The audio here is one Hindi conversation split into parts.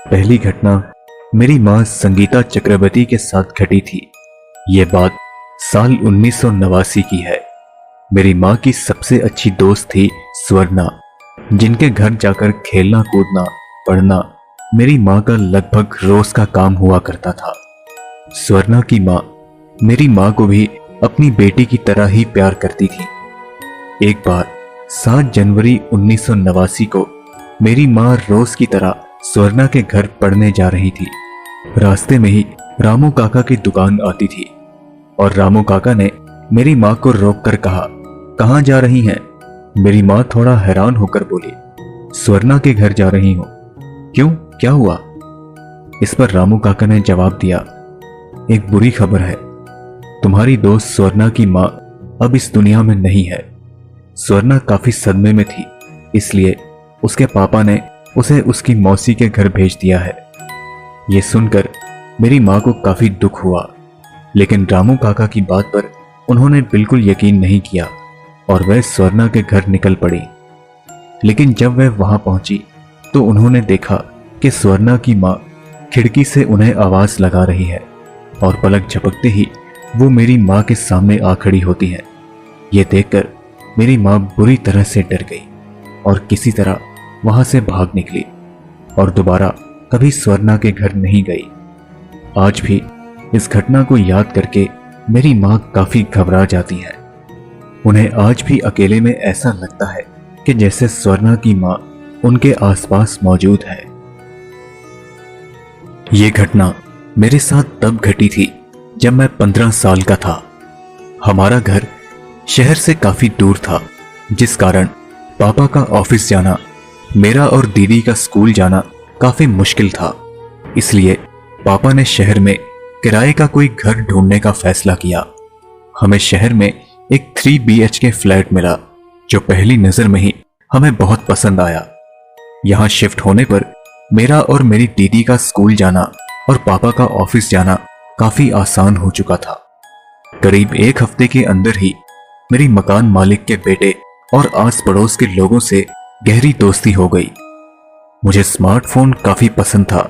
पहली घटना मेरी मां संगीता चक्रवर्ती के साथ घटी थी। ये बात साल 1989 की है। मेरी मां की सबसे अच्छी दोस्त थी स्वर्णा, जिनके घर जाकर खेलना कूदना पढ़ना मेरी मां का लगभग रोज का काम हुआ करता था। स्वर्णा की मां मेरी मां को भी अपनी बेटी की तरह ही प्यार करती थी। एक बार 7 जनवरी 1989 को मेरी मां रोज की तरह स्वर्णा के घर पढ़ने जा रही थी। रास्ते में ही रामू काका की दुकान आती थी और रामू काका ने मेरी मां को रोककर कहा, कहां जा रही हैं? मेरी मां थोड़ा हैरान होकर बोली, स्वर्णा के घर जा रही हूं। क्यों, क्या हुआ? इस पर रामू काका ने जवाब दिया, एक बुरी खबर है। तुम्हारी दोस्त स्वर्णा की मां अब इस दुनिया में नहीं है। स्वर्णा काफी सदमे में थी, इसलिए उसके पापा ने उसे उसकी मौसी के घर भेज दिया है। यह सुनकर मेरी मां को काफी दुख हुआ, लेकिन रामू काका की बात पर उन्होंने बिल्कुल यकीन नहीं किया और वह स्वर्णा के घर निकल पड़ी। लेकिन जब वह वहां पहुंची तो उन्होंने देखा कि स्वर्णा की मां खिड़की से उन्हें आवाज लगा रही है और पलक झपकते ही वो मेरी मां के सामने आ खड़ी होती है। ये देखकर मेरी मां बुरी तरह से डर गई और किसी तरह वहां से भाग निकली और दोबारा कभी स्वर्णा के घर नहीं गई। आज भी इस घटना को याद करके मेरी मां काफी घबरा जाती है। उन्हें आज भी अकेले में ऐसा लगता है कि जैसे स्वर्णा की मां उनके आसपास मौजूद है। यह घटना मेरे साथ तब घटी थी जब मैं 15 साल का था। हमारा घर शहर से काफी दूर था, जिस कारण पापा का ऑफिस जाना, मेरा और दीदी का स्कूल जाना काफी मुश्किल था। इसलिए पापा ने शहर में किराए का कोई घर ढूंढने का फैसला किया। हमें शहर में एक 3 BHK फ्लैट मिला, जो पहली नजर में ही हमें बहुत पसंद आया। यहां शिफ्ट होने पर मेरा और मेरी दीदी का स्कूल जाना और पापा का ऑफिस जाना काफी आसान हो चुका था। करीब 1 हफ्ते के अंदर ही मेरी मकान मालिक के बेटे और आस पड़ोस के लोगों से गहरी दोस्ती हो गई। मुझे स्मार्टफोन काफी पसंद था,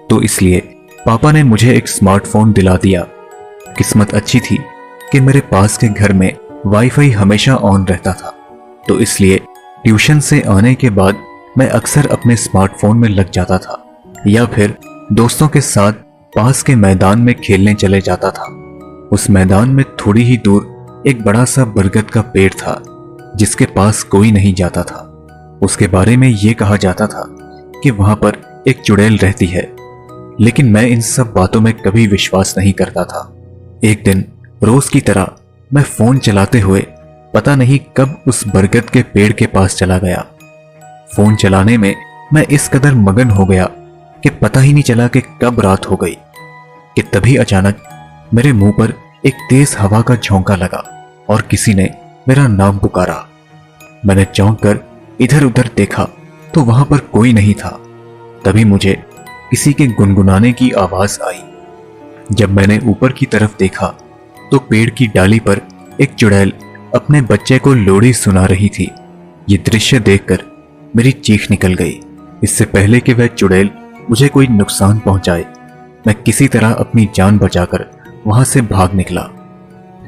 तो इसलिए पापा ने मुझे एक स्मार्टफोन दिला दिया। किस्मत अच्छी थी कि मेरे पास के घर में वाईफाई हमेशा ऑन रहता था, तो इसलिए ट्यूशन से आने के बाद मैं अक्सर अपने स्मार्टफोन में लग जाता था या फिर दोस्तों के साथ पास के मैदान में खेलने चले जाता था। उस मैदान में थोड़ी ही दूर एक बड़ा सा बरगद का पेड़ था, जिसके पास कोई नहीं जाता था। उसके बारे में यह कहा जाता था कि वहां पर एक चुड़ैल रहती है, लेकिन मैं इन सब बातों में कभी विश्वास नहीं करता था। एक दिन रोज की तरह मैं फोन चलाते हुए पता नहीं कब उस बरगद के पेड़ के पास चला गया। फोन चलाने में मैं इस कदर मगन हो गया कि पता ही नहीं चला कि कब रात हो गई कि तभी अचानक मेरे मुंह पर एक तेज हवा का झोंका लगा और किसी ने मेरा नाम पुकारा। मैंने चौंक कर इधर उधर देखा तो वहां पर कोई नहीं था। तभी मुझे किसी के गुनगुनाने की आवाज आई। जब मैंने ऊपर की तरफ देखा तो पेड़ की डाली पर एक चुड़ैल अपने बच्चे को लोरी सुना रही थी। ये दृश्य देखकर मेरी चीख निकल गई। इससे पहले कि वह चुड़ैल मुझे कोई नुकसान पहुंचाए, मैं किसी तरह अपनी जान बचाकर वहां से भाग निकला।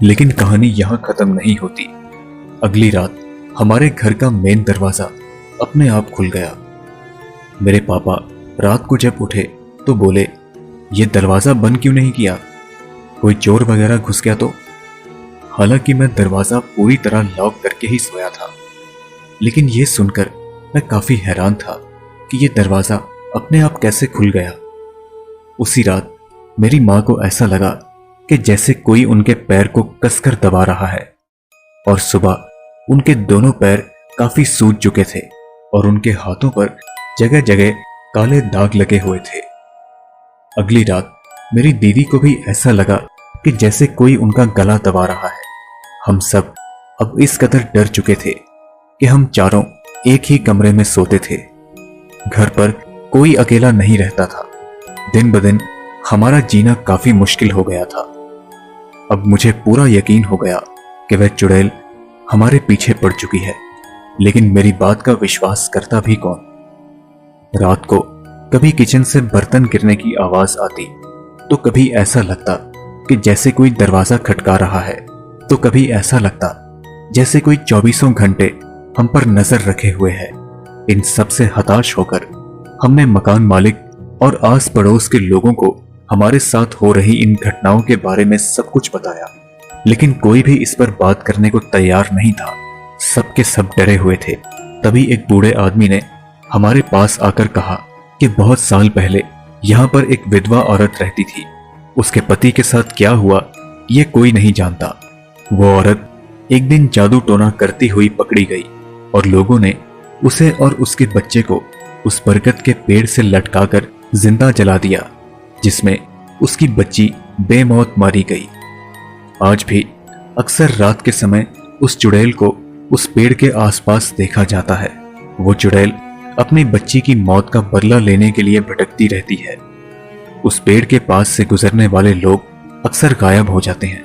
लेकिन कहानी यहां खत्म नहीं होती। अगली रात हमारे घर का मेन दरवाजा अपने आप खुल गया। मेरे पापा रात को जब उठे तो बोले, ये दरवाजा बंद क्यों नहीं किया? कोई चोर वगैरह घुस गया तो? हालांकि मैं दरवाजा पूरी तरह लॉक करके ही सोया था, लेकिन यह सुनकर मैं काफी हैरान था कि यह दरवाजा अपने आप कैसे खुल गया। उसी रात मेरी मां को ऐसा लगा कि जैसे कोई उनके पैर को कसकर दबा रहा है और सुबह उनके दोनों पैर काफी सूज चुके थे और उनके हाथों पर जगह जगह काले दाग लगे हुए थे। अगली रात मेरी दीदी को भी ऐसा लगा कि जैसे कोई उनका गला दबा रहा है। हम सब अब इस कदर डर चुके थे कि हम चारों एक ही कमरे में सोते थे। घर पर कोई अकेला नहीं रहता था। दिन ब दिन हमारा जीना काफी मुश्किल हो गया था। अब मुझे पूरा यकीन हो गया कि वह चुड़ैल हमारे पीछे पड़ चुकी है, लेकिन मेरी बात का विश्वास करता भी कौन। रात को कभी किचन से बर्तन गिरने की आवाज आती, तो कभी ऐसा लगता कि जैसे कोई दरवाजा खटका रहा है, तो कभी ऐसा लगता जैसे कोई 24 घंटे हम पर नजर रखे हुए है। इन सब से हताश होकर हमने मकान मालिक और आस पड़ोस के लोगों को हमारे साथ हो रही इन घटनाओं के बारे में सब कुछ बताया, लेकिन कोई भी इस पर बात करने को तैयार नहीं था। सब के सब डरे हुए थे। तभी एक बूढ़े आदमी ने हमारे पास आकर कहा कि बहुत साल पहले यहाँ पर एक विधवा औरत रहती थी। उसके पति के साथ क्या हुआ ये कोई नहीं जानता। वो औरत एक दिन जादू टोना करती हुई पकड़ी गई और लोगों ने उसे और उसके बच्चे को उस बरगद के पेड़ से लटकाकर जिंदा जला दिया, जिसमें उसकी बच्ची बेमौत मारी गई। आज भी अक्सर रात के समय उस चुड़ैल को उस पेड़ के आसपास देखा जाता है। वो चुड़ैल अपनी बच्ची की मौत का बदला लेने के लिए भटकती रहती है। उस पेड़ के पास से गुजरने वाले लोग अक्सर गायब हो जाते हैं,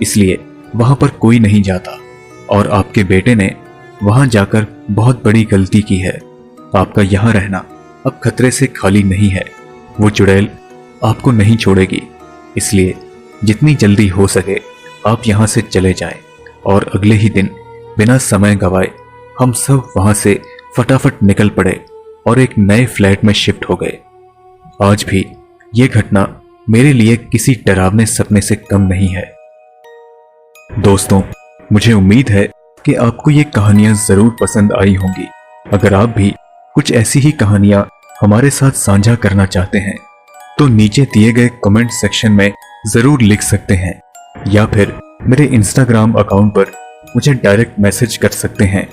इसलिए वहां पर कोई नहीं जाता। और आपके बेटे ने वहां जाकर बहुत बड़ी गलती की है। आपका यहां रहना अब खतरे से खाली नहीं है। वो चुड़ैल आपको नहीं छोड़ेगी, इसलिए जितनी जल्दी हो सके आप यहां से चले जाएं। और अगले ही दिन बिना समय गवाए हम सब वहां से फटाफट निकल पड़े और एक नए फ्लैट में शिफ्ट हो गए। आज भी यह घटना मेरे लिए किसी डरावने सपने से कम नहीं है। दोस्तों, मुझे उम्मीद है कि आपको ये कहानियां जरूर पसंद आई होंगी। अगर आप भी कुछ ऐसी ही कहानियां हमारे साथ साझा करना चाहते हैं तो नीचे दिए गए कमेंट सेक्शन में जरूर लिख सकते हैं, या फिर मेरे इंस्टाग्राम अकाउंट पर मुझे डायरेक्ट मैसेज कर सकते हैं।